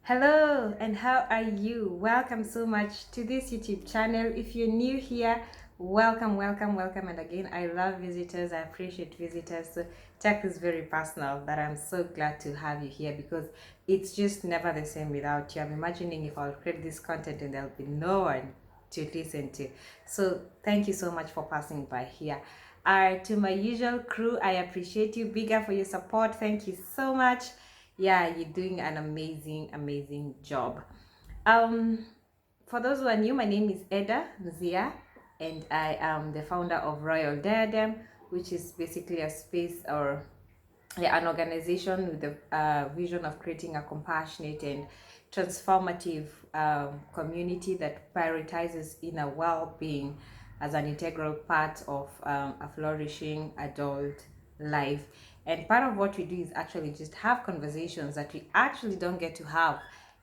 Hello, and how are you? Welcome so much to this YouTube channel. If you're new here, welcome. And again, I love visitors. I appreciate visitors. So Tech is very personal, but I'm so glad to have you here because it's just never the same without you. I'm imagining if I'll create this content and there'll be no one to listen to. So thank you so much for passing by here. To my usual crew, I appreciate you. Bigger for your support. Thank you so much. Yeah, you're doing an amazing job. um for those who are new, my name is Eda Nzia, and I am the founder of Royal Diadem, which is basically a space or yeah, an organization with the vision of creating a compassionate and transformative community that prioritizes inner well-being as an integral part of a flourishing adult life. And part of what we do is actually just have conversations that we actually don't get to have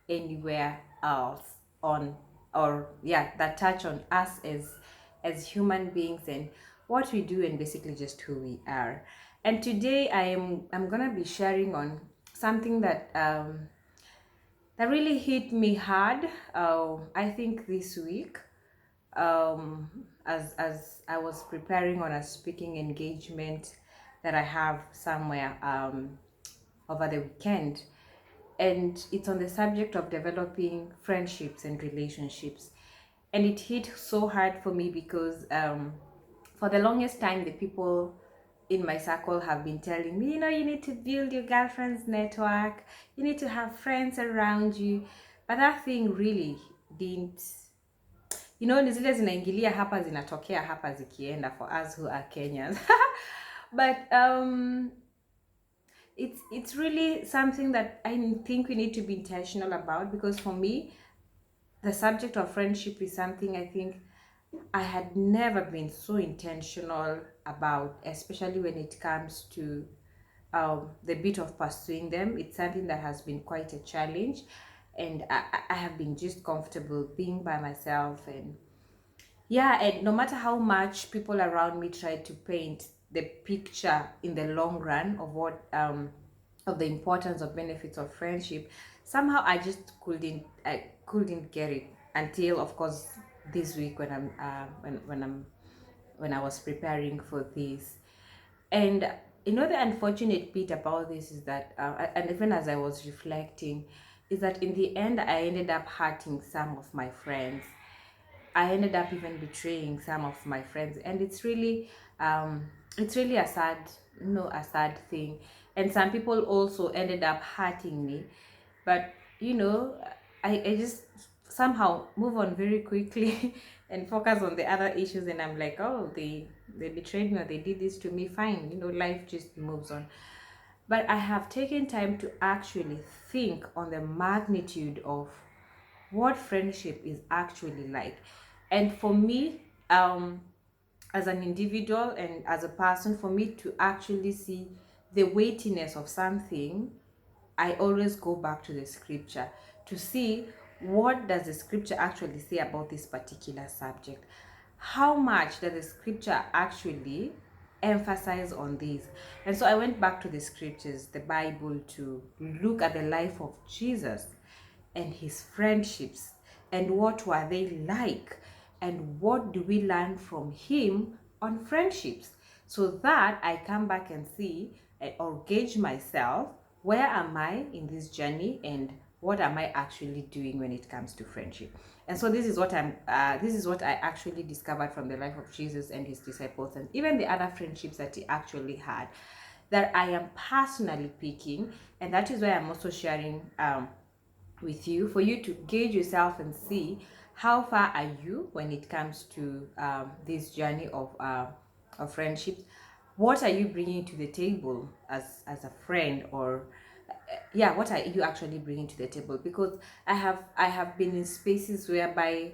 anywhere else on, or yeah, that touch on us as human beings and what we do and basically just who we are. And today I'm gonna be sharing on something that really hit me hard. I think this week, as I was preparing on a speaking engagement that I have somewhere over the weekend, and it's on the subject of developing friendships and relationships. And it hit so hard for me because for the longest time, the people in my circle have been telling me, you need to build your girlfriend's network, you need to have friends around you. But that thing really didn't, ni zile zinaingilia hapa zinatokea hapa zikienda for us who are Kenyans. But it's really something that I think we need to be intentional about, because for me, the subject of friendship is something I think I had never been so intentional about, especially when it comes to the bit of pursuing them. It's something that has been quite a challenge, and I have been just comfortable being by myself. And yeah, and no matter how much people around me try to paint the picture in the long run of what of the importance of benefits of friendship, somehow I couldn't get it until, of course, this week when when I was preparing for this. And the unfortunate bit about this is that, and even as I was reflecting, is that in the end, I ended up hurting some of my friends. I ended up even betraying some of my friends, and it's really a sad thing. And some people also ended up hurting me, but you know, I just somehow move on very quickly and focus on the other issues. And I'm like, oh, they betrayed me or they did this to me. Fine, life just moves on. But I have taken time to actually think on the magnitude of what friendship is actually like. And for me, as an individual and as a person, for me to actually see the weightiness of something, I always go back to the scripture to see what does the scripture actually say about this particular subject. How much does the scripture actually emphasize on this? And so I went back to the scriptures, the Bible, to look at the life of Jesus and his friendships, and what were they like, and what do we learn from him on friendships, so that I come back and see or gauge myself, where am I in this journey, and what am I actually doing when it comes to friendship. And so this is what I actually discovered from the life of Jesus and his disciples, and even the other friendships that he actually had, that I am personally picking. And that is why I'm also sharing with you, for you to gauge yourself and see how far are you when it comes to this journey of friendships. What are you bringing to the table as a friend, or yeah, what are you actually bringing to the table? Because I have been in spaces whereby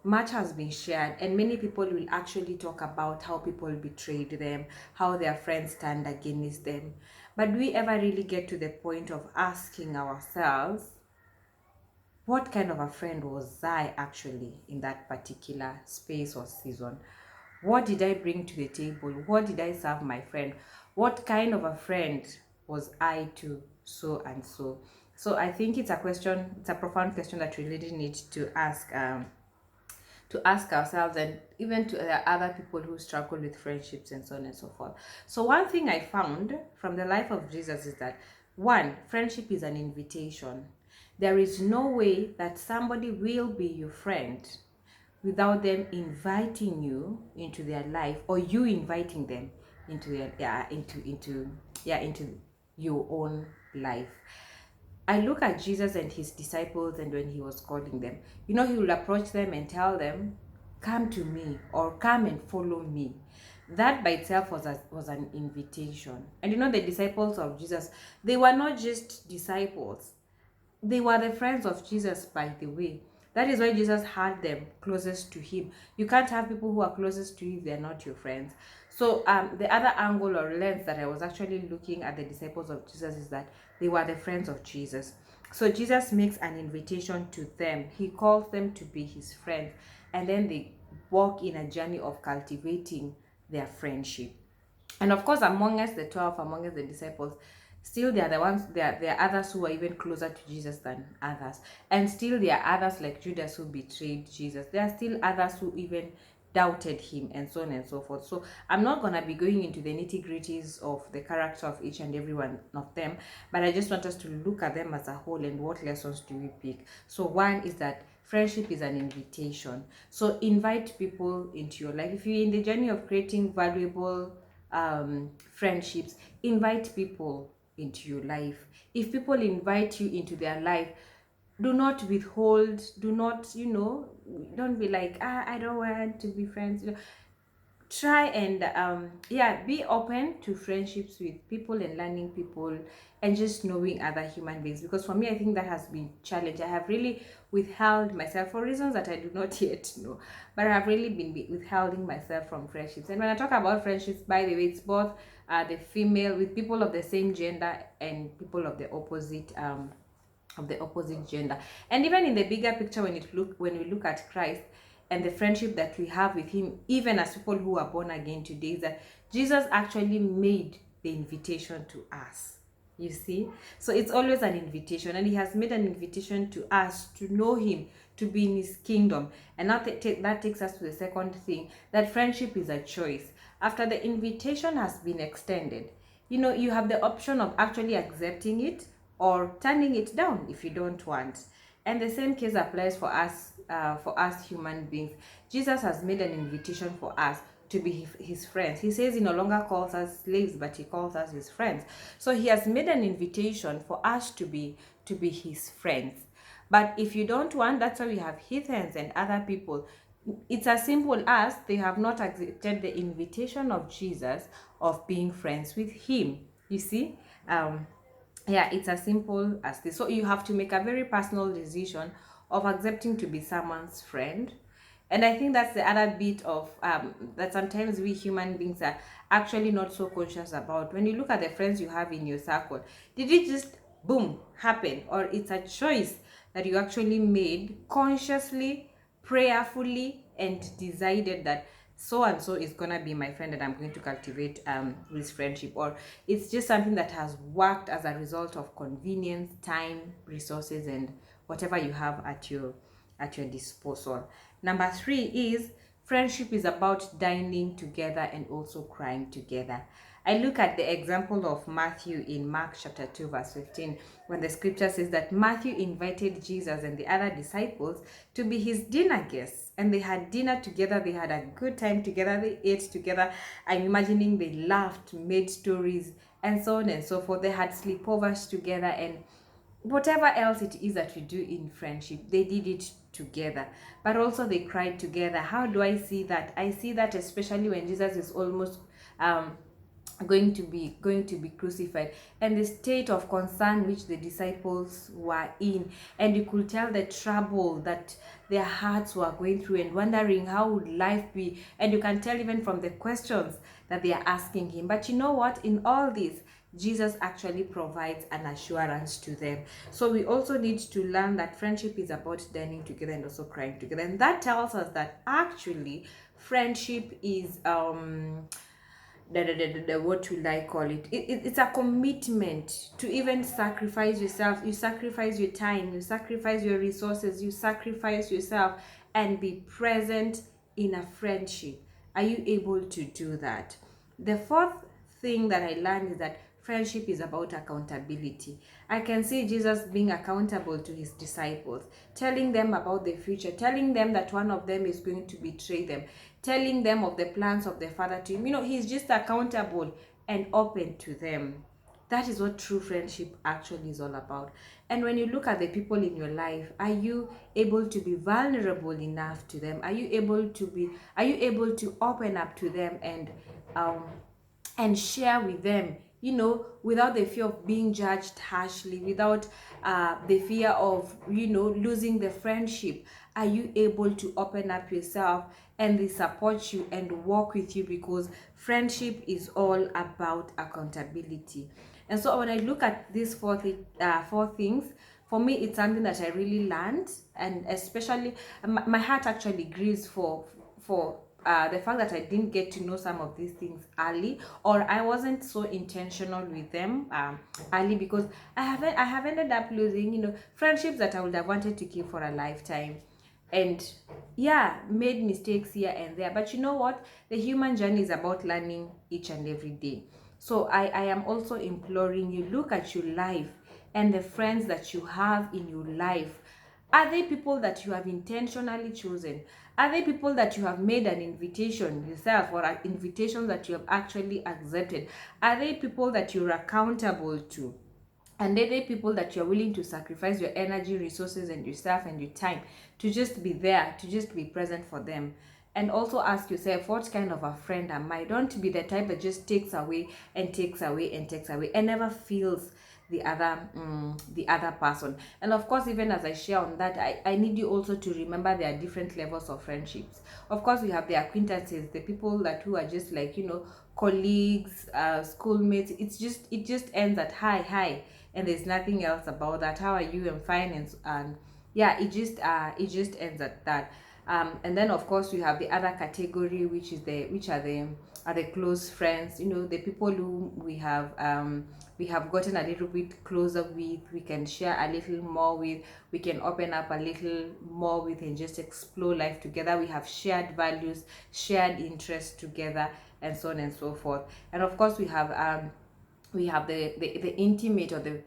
much has been shared, and many people will actually talk about how people betrayed them, how their friends turned against them. But do we ever really get to the point of asking ourselves, what kind of a friend was I actually in that particular space or season? What did I bring to the table? What did I serve my friend? What kind of a friend was I to so and so? So I think it's a question, it's a profound question that we really need to ask ourselves, and even to the other people who struggle with friendships and so on and so forth. So one thing I found from the life of Jesus is that, one, friendship is an invitation. There is no way that somebody will be your friend without them inviting you into their life, or you inviting them into their into your own life. I look at Jesus and his disciples, and when he was calling them, he will approach them and tell them, "Come to me," or "Come and follow me." That by itself was an invitation. And the disciples of Jesus, they were not just disciples, they were the friends of Jesus, by the way. That is why Jesus had them closest to him. You can't have people who are closest to you if they're not your friends. So the other angle or lens that I was actually looking at the disciples of Jesus is that they were the friends of Jesus. So Jesus makes an invitation to them. He calls them to be his friends. And then they walk in a journey of cultivating their friendship. And of course, among us, the 12, among us, the disciples, still they are the ones, there are others who are even closer to Jesus than others. And still there are others like Judas who betrayed Jesus. There are still others who even doubted him, and so on and so forth. So I'm not going to be going into the nitty-gritties of the character of each and every one of them, but I just want us to look at them as a whole, and what lessons do we pick. So one is that friendship is an invitation. So invite people into your life. If you're in the journey of creating valuable friendships, invite people into your life. If people invite you into their life, do not withhold, do not, don't be like, I don't want to be friends. Try and be open to friendships with people and learning people and just knowing other human beings, because for me, I think that has been challenged. I have really withheld myself for reasons that I do not yet know, but I have really been withholding myself from friendships. And when I talk about friendships, by the way, it's both the female, with people of the same gender, and people of the opposite gender. And even in the bigger picture, when we look at Christ and the friendship that we have with him, even as people who are born again today, is that Jesus actually made the invitation to us. You see? So it's always an invitation, and he has made an invitation to us to know him, to be in his kingdom. And that takes us to the second thing, that friendship is a choice. After the invitation has been extended, you have the option of actually accepting it or turning it down if you don't want. And the same case applies for us human beings. Jesus has made an invitation for us to be his friends. He says he no longer calls us slaves, but he calls us his friends. So he has made an invitation for us to be his friends. But if you don't want, that's why we have heathens and other people. It's as simple as they have not accepted the invitation of Jesus of being friends with him. You see? It's as simple as this. So you have to make a very personal decision of accepting to be someone's friend. And I think that's the other bit of that sometimes we human beings are actually not so conscious about. When you look at the friends you have in your circle, did it just boom happen, or it's a choice that you actually made consciously, prayerfully, and decided that so and so is gonna be my friend and I'm going to cultivate this friendship, or it's just something that has worked as a result of convenience, time, resources, and whatever you have at your disposal. Number 3 is friendship is about dining together and also crying together. I look at the example of Matthew in Mark chapter 2 verse 15, when the scripture says that Matthew invited Jesus and the other disciples to be his dinner guests, and they had dinner together, they had a good time together, they ate together. I'm imagining they laughed, made stories, and so on and so forth. They had sleepovers together, and whatever else it is that we do in friendship, they did it together. But also they cried together. How do I see that? I see that especially when Jesus is almost going to be crucified, and the state of concern which the disciples were in, and you could tell the trouble that their hearts were going through, and wondering how would life be, and you can tell even from the questions that they are asking him. But you know what, in all this, Jesus actually provides an assurance to them. So we also need to learn that friendship is about dining together and also crying together. And that tells us that actually friendship is what will I call it? It's a commitment to even sacrifice yourself. You sacrifice your time, you sacrifice your resources, you sacrifice yourself and be present in a friendship. Are you able to do that? The fourth thing that I learned is that friendship is about accountability. I can see Jesus being accountable to his disciples, telling them about the future, telling them that one of them is going to betray them, telling them of the plans of the Father to him. He's just accountable and open to them. That is what true friendship actually is all about. And when you look at the people in your life, are you able to be vulnerable enough to them? Are you able to open up to them um and share with them, without the fear of being judged harshly, without the fear of, losing the friendship? Are you able to open up yourself and they support you and walk with you? Because friendship is all about accountability. And so when I look at these four things, for me, it's something that I really learned, and especially my heart actually grieves for the fact that I didn't get to know some of these things early, or I wasn't so intentional with them early, because I have ended up losing, friendships that I would have wanted to keep for a lifetime, and yeah, made mistakes here and there. But you know what? The human journey is about learning each and every day. So I am also imploring you, look at your life and the friends that you have in your life. Are they people that you have intentionally chosen? Are they people that you have made an invitation yourself, or an invitation that you have actually accepted? Are they people that you're accountable to? And are they people that you're willing to sacrifice your energy, resources, and yourself and your time to just be there, to just be present for them? And also ask yourself, what kind of a friend am I? Don't be the type that just takes away and takes away and takes away and never feels the other person. And of course, even as I share on that, I need you also to remember there are different levels of friendships. Of course, we have the acquaintances, the people that who are just like, colleagues, schoolmates. It just ends at hi, and there's nothing else about that. How are you? I'm fine. And yeah, it just ends at that. And then of course we have the other category, which are the close friends. The people who we have gotten a little bit closer with, we can share a little more with, we can open up a little more with, and just explore life together. We have shared values, shared interests together, and so on and so forth. And of course we have the intimate, or the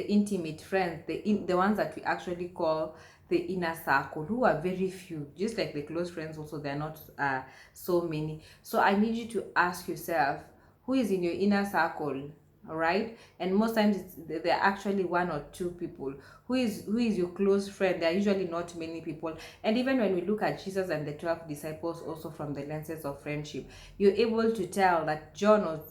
intimate friends, the ones that we actually call the inner circle, who are very few, just like the close friends. Also, they're not so many. So I need you to ask yourself, who is in your inner circle? All right. And most times they're actually one or two people. Who is your close friend? There are usually not many people. And even when we look at Jesus and the 12 disciples, also from the lenses of friendship, you're able to tell that John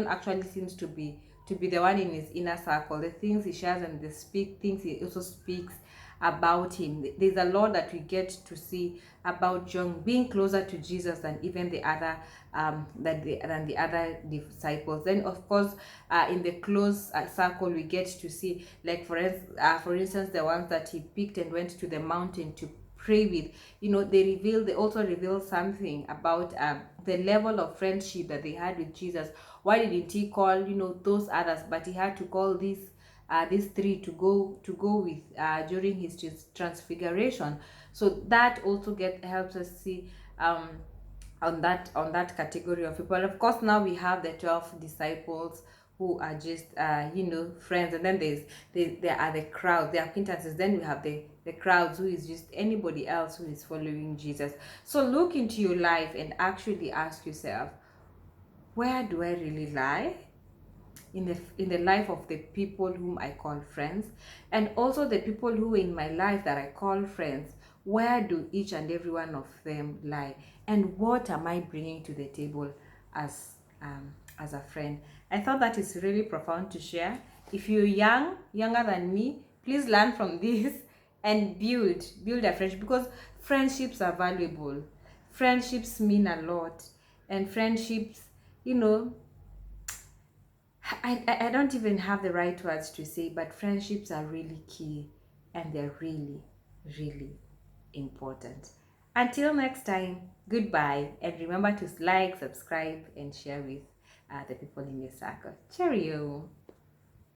actually seems to be the one in his inner circle. The things he shares and the things he also speaks about him. There's a lot that we get to see about John being closer to Jesus than even the other than the other disciples. Then of course, in the close circle, we get to see, like for instance, the ones that he picked and went to the mountain to pray with. They also reveal something about the level of friendship that they had with Jesus. Why didn't he call those others, but he had to call these three to go with during his transfiguration? So that also helps us see on that category of people. Of course, now we have the 12 disciples, who are just friends. And then there are the crowd, the acquaintances. Then we have the crowds, who is just anybody else who is following Jesus. So look into your life and actually ask yourself, where do I really lie in the life of the people whom I call friends, and also the people who are in my life that I call friends? Where do each and every one of them lie, and what am I bringing to the table as a friend? I thought that is really profound to share. If you're younger than me, please learn from this and build a friendship, because friendships are valuable. Friendships mean a lot, and friendships, you know I don't even have the right words to say, but friendships are really key, and they're really, really important. Until next time, goodbye, and remember to like, subscribe, and share with the people in your circle. Cheerio.